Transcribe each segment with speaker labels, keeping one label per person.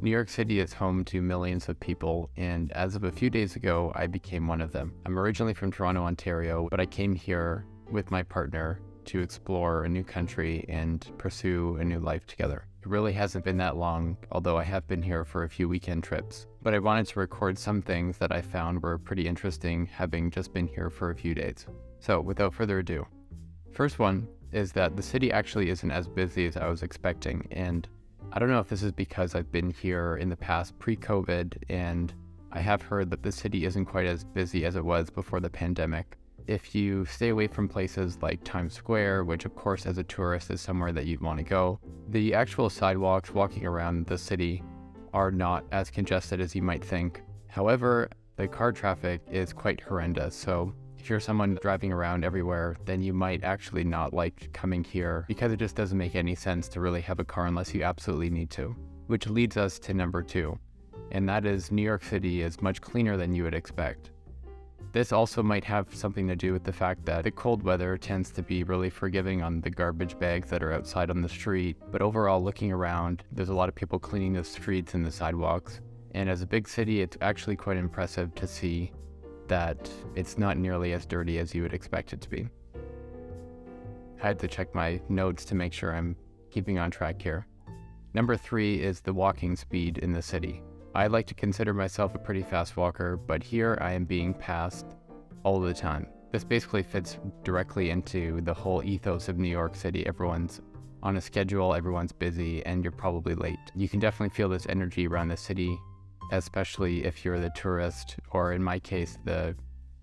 Speaker 1: New York City is home to millions of people, and as of a few days ago, I became one of them. I'm originally from Toronto, Ontario, but I came here with my partner to explore a new country and pursue a new life together. It really hasn't been that long, although I have been here for a few weekend trips. But I wanted to record some things that I found were pretty interesting, having just been here for a few days. So without further ado, first one is that the city actually isn't as busy as I was expecting, and I don't know if this is because I've been here in the past pre-COVID, and I have heard that the city isn't quite as busy as it was before the pandemic. If you stay away from places like Times Square, which of course as a tourist is somewhere that you'd want to go, the actual sidewalks walking around the city are not as congested as you might think. However, the car traffic is quite horrendous, so if you're someone driving around everywhere, then you might actually not like coming here because it just doesn't make any sense to really have a car unless you absolutely need to. Which leads us to number 2, and that is New York City is much cleaner than you would expect. This also might have something to do with the fact that the cold weather tends to be really forgiving on the garbage bags that are outside on the street, but overall looking around, there's a lot of people cleaning the streets and the sidewalks. And as a big city, it's actually quite impressive to see that it's not nearly as dirty as you would expect it to be. I had to check my notes to make sure I'm keeping on track here. Number 3 is the walking speed in the city. I like to consider myself a pretty fast walker, but here I am being passed all the time. This basically fits directly into the whole ethos of New York City. Everyone's on a schedule, everyone's busy, and you're probably late. You can definitely feel this energy around the city, especially if you're the tourist, or in my case, the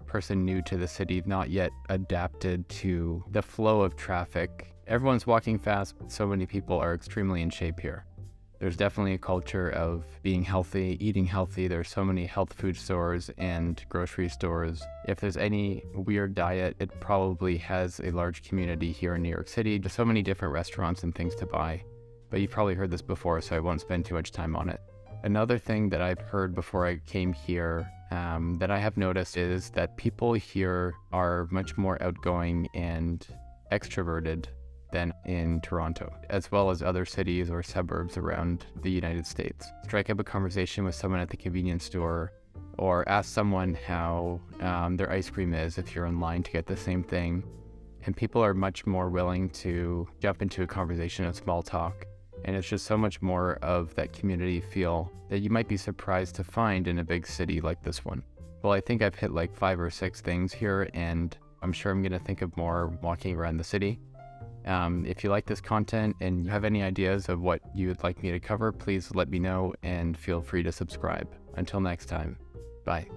Speaker 1: person new to the city, not yet adapted to the flow of traffic. Everyone's walking fast, but so many people are extremely in shape here. There's definitely a culture of being healthy, eating healthy. There's so many health food stores and grocery stores. If there's any weird diet, it probably has a large community here in New York City. There's so many different restaurants and things to buy, but you've probably heard this before, so I won't spend too much time on it. Another thing that I've heard before I came here that I have noticed is that people here are much more outgoing and extroverted than in Toronto, as well as other cities or suburbs around the United States. Strike up a conversation with someone at the convenience store, or ask someone how their ice cream is if you're in line to get the same thing. And people are much more willing to jump into a conversation of small talk. And it's just so much more of that community feel that you might be surprised to find in a big city like this one. Well, I think I've hit like 5 or 6 things here, and I'm sure I'm gonna think of more walking around the city. If you like this content and you have any ideas of what you would like me to cover, please let me know and feel free to subscribe. Until next time, bye.